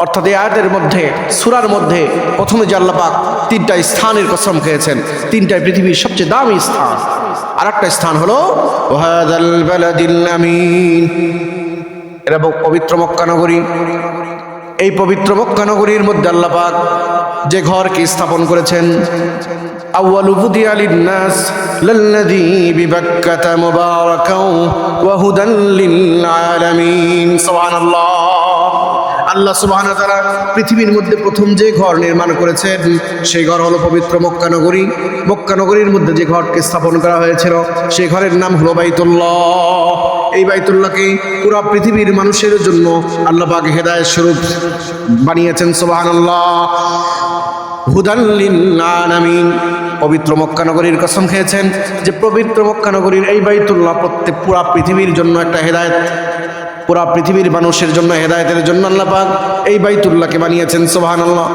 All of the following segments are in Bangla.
অর্থাৎ এই আয়াতের মধ্যে, সূরার মধ্যে প্রথমে যে আল্লাহ পাক তিনটা স্থানের কসম খেয়েছেন, তিনটাই পৃথিবীর সবচেয়ে দামি স্থান। আর একটা স্থান হলো ওয়াহাদাল বালাদিল আমিন, এটা পবিত্র মক্কা নগরী। এই পবিত্র মক্কা নগরীর মধ্যে আল্লাহ পাক যে ঘরকে স্থাপন করেছেন, আউয়ালু বুদিয়া লিন্নাস লাল্লাযী বিবাক্কাতা মুবারাকাও ওয়া হুদাল লিল আলামিন। সুবহানাল্লাহ। আল্লাহ সুবহানাহু ওয়া তাআলা পৃথিবীর মধ্যে প্রথম যে ঘর নির্মাণ করেছেন সেই ঘর হলো পবিত্র মক্কা নগরী। মক্কা নগরীর মধ্যে যে ঘরকে স্থাপন করা হয়েছিল সেই ঘরের নাম হলো বাইতুল্লাহ। এই বাইতুল্লাহকে পুরো পৃথিবীর মানুষের জন্য আল্লাহ পাক হেদায়েত স্বরূপ বানিয়েছেন। সুবহানাল্লাহ। হুদাল লিল আলামিন। পবিত্র মক্কা নগরীর কসম খেয়েছেন যে পবিত্র মক্কা নগরীর এই বাইতুল্লাহ প্রত্যেক পুরো পৃথিবীর জন্য একটা হেদায়েত, পুরা পৃথিবীর মানুষের জন্য হেদায়েতের জন্য আল্লাহ পাক এই বাইতুল্লাহকে বানিয়েছেন। সুবহানাল্লাহ।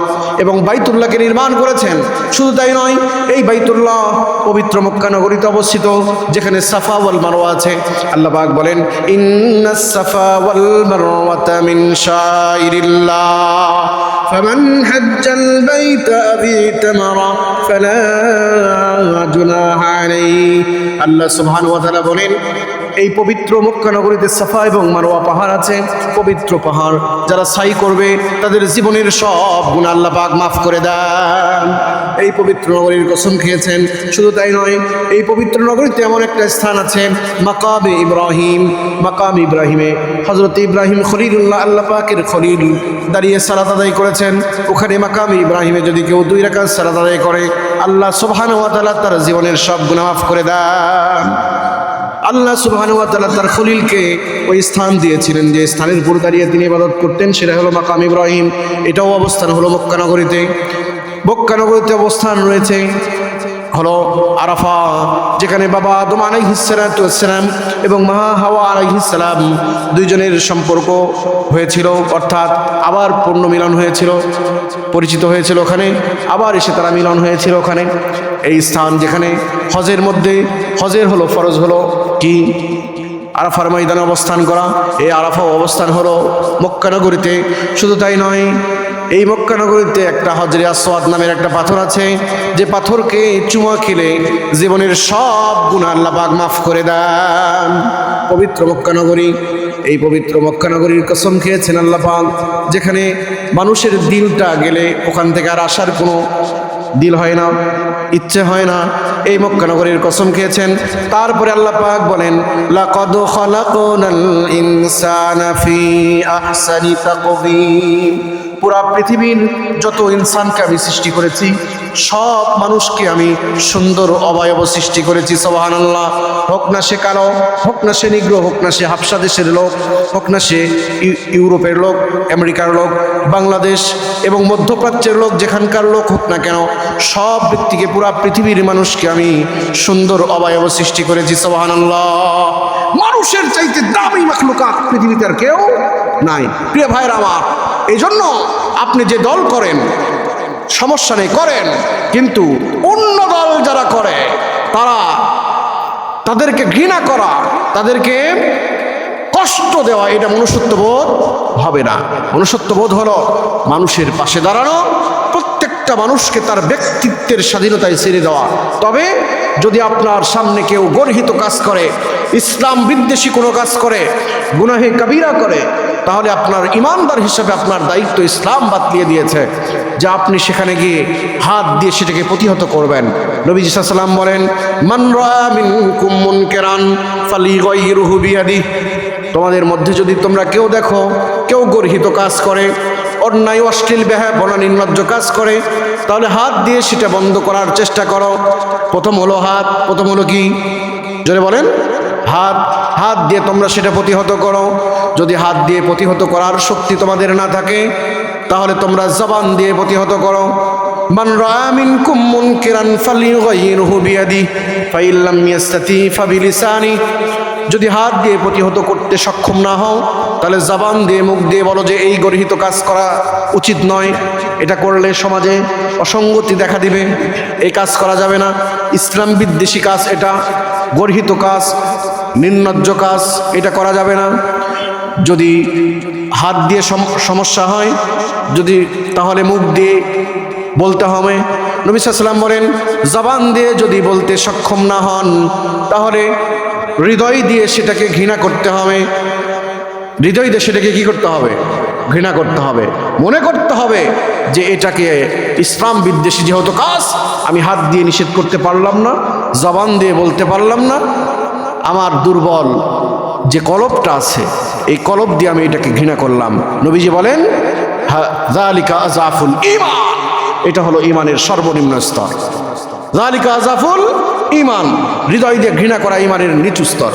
এবং বাইতুল্লাহকে নির্মাণ করেছেন। শুধু তাই নয়, এই বাইতুল্লাহ পবিত্র মক্কা নগরীতে অবস্থিত, যেখানে সাফা ওয়াল মারওয়া আছে। আল্লাহ পাক বলেন ইন্নাস সাফা ওয়াল মারওয়াতা মিন শাইরিল্লাহ ফামান হাজ্জাল বাইতা আও ইতামারা ফালা জুনাহা আলাইহি। আল্লাহ সুবহানাহু ওয়া তাআলা বলেন এই পবিত্র মক্কা নগরীতে সাফা এবং মারওয়া পাহাড় আছে, পবিত্র পাহাড়। যারা সাই করবে তাদের জীবনের সব গুনাহ আল্লাহ পাক মাফ করে দেন। এই পবিত্র নগরীর কসম খেয়েছেন। শুধু তাই নয়, এই পবিত্র নগরীতে এমন একটা স্থান আছে মাকামে ইব্রাহিম। মাকাম ইব্রাহিমে হযরত ইব্রাহিম খলিলুল্লাহ, আল্লাহ পাকের খলিল, দাঁড়িয়ে সালাত আদায় করেছেন। ওখানে মাকামে ইব্রাহিমে যদি কেউ 2 রাকাত সালাত আদায় করে আল্লাহ সুবহানাহু ওয়া তাআলা তার জীবনের সব গুনাহ মাফ করে দেন। আল্লাহ সুবহানাহু ওয়া তাআলা তার খলিলকে ওই স্থান দিয়েছিলেন, যে স্থানের উপর দাঁড়িয়ে তিনি ইবাদত করতেন, সেটা হলো মাকাম ইব্রাহিম। এটাও অবস্থান হলো মক্কা নগরীতে। মক্কা নগরীতে অবস্থান রয়েছে হলো আরাফা, যেখানে বাবা আদম আলাইহিস সালাতু ওয়াস সালাম এবং মা হাওয়া আলাইহিস সালাম দুইজনের সম্পর্ক হয়েছিল, অর্থাৎ আবার পূর্ণ মিলন হয়েছিল, পরিচিত হয়েছিল ওখানে, আবার এসে তারা মিলন হয়েছিল ওখানে। এই স্থান যেখানে হজের মধ্যে, হজের হলো ফরজ হলো কি আরাফার ময়দানে অবস্থান করা। এই আরাফা অবস্থান হলো মক্কা নগরীতে। শুধু তাই নয়, এই মক্কা নগরীতে একটা হজরে আসওয়াদ নামের একটা পাথর আছে, যে পাথরকে চুমা খেলে জীবনের সব গুনাহ আল্লাহ পাক মাফ করে দেন। পবিত্র মক্কা নগরী, এই পবিত্র মক্কা নগরীর কসম খেয়েছেন আল্লাহ পাক, যেখানে মানুষের দিলটা গেলে ওখান থেকে আর আসার কোনো দিল হয় না, ইচ্ছে হয় না। এই মক্কা নগরীর কসম খেয়েছেন। তারপরে আল্লাহ পাক বলেন লাকাদ খালাকনাল ইনসানা ফি আহসানি তাকওয়িম। পুরা পৃথিবীর যত ইনসানকে আমি সৃষ্টি করেছি, সব মানুষকে আমি সুন্দর অবয়ব সৃষ্টি করেছি। সুবহানাল্লাহ। হোক না সে কালো, হোক না সে নিগ্রো, হোক না সে হাবশা দেশের লোক, হোক না সে ইউরোপের লোক, আমেরিকার লোক, বাংলাদেশ এবং মধ্যপ্রাচ্যের লোক, যেখানকার লোক হোক না কেন, সব ব্যক্তিকে, পুরা পৃথিবীর মানুষকে আমি সুন্দর অবয়ব সৃষ্টি করেছি। সুবহানাল্লাহ। মানুষের চাইতে দামি মাখলুকাত পৃথিবীতে আর কেউ নাই। প্রিয় ভাইরা আমার, এই জন্য আপনি যে দল করেন সমস্যা নেই, করেন, কিন্তু অন্য দল যারা করে তাদেরকে ঘৃণা করা, তাদেরকে কষ্ট দেওয়া, এটা মনুষ্যত্ববোধ হবে না। মনুষ্যত্ববোধ হলো মানুষের পাশে দাঁড়ানো, প্রত্যেকটা মানুষকে তার ব্যক্তিত্বের স্বাধীনতায় ছেড়ে দেওয়া। তবে যদি আপনার সামনে কেউ গর্হিত কাজ করে, ইসলাম বিদ্বেষী কোনো কাজ করে, গুনাহে কাবীরা করে, তাহলে আপনার ইমানদার হিসাবে আপনার দায়িত্ব ইসলাম বাতলিয়ে দিয়েছে যে আপনি সেখানে গিয়ে হাত দিয়ে সেটাকে প্রতিহত করবেন। নবীজি সাল্লাল্লাহু আলাইহি ওয়াসাল্লাম বলেন মান রাআ মিনকুম মুনকারান ফালিগাইরুহু বিয়াদিহি। তোমাদের মধ্যে যদি তোমরা কেউ দেখো কেউ গর্হিত কাজ করে, অন্যায় অশ্লীল বেহায়াপনা নির্লজ্জ কাজ করে, তাহলে হাত দিয়ে সেটা বন্ধ করার চেষ্টা করো। প্রথম হলো হাত, প্রথম হলো কি জোরে বলেন? হাত। হাত দিয়ে তোমরা সেটা প্রতিহত করো। যদি হাত দিয়ে প্রতিহত করার শক্তি তোমাদের না থাকে, তাহলে তোমরা জবান দিয়ে প্রতিহত করো। মান রাআ মিনকুম মুনকারান ফালিগাইরুহু বিয়াদিহি ফাইন লাম ইয়াস্তাতি ফাবিলিসানি। যদি হাত দিয়ে প্রতিহত করতে সক্ষম না হও, তাহলে জবান দিয়ে, মুখ দিয়ে বলো যে এই গর্হিত কাজ করা উচিত নয়, এটা করলে সমাজে অসঙ্গতি দেখা দিবে, এই কাজ করা যাবে না, ইসলাম বিদ্বেষী কাজ, এটা গর্হিত কাজ, নির্লজ্জ কাজ, এটা করা যাবে না। যদি হাত দিয়ে সমস্যা হয়, যদি তাহলে মুখ দিয়ে বলতে হবে। নবী সাল্লাল্লাহু আলাইহি ওয়াসাল্লাম বলেন, জবান দিয়ে যদি বলতে সক্ষম না হন তাহলে হৃদয় দিয়ে সেটাকে ঘৃণা করতে হবে। হৃদয় দিয়ে সেটাকে কি করতে হবে? ঘৃণা করতে হবে। মনে করতে হবে যে এটাকে ইসলাম বিদ্বেষী যেহেতু কাজ, আমি হাত দিয়ে নিষেধ করতে পারলাম না, জবান দিয়ে বলতে পারলাম না, আমার দুর্বল যে কলবটা আছে এই কলব দিয়ে আমি এটাকে ঘৃণা করলাম। নবীজি বলেন, যালিকা আযাফুল ঈমান, এটা হলো ঈমানের সর্বনিম্ন স্তর। যালিকা আযাফুল ঈমান, হৃদয় দিয়ে ঘৃণা করা ঈমানের নিচু স্তর।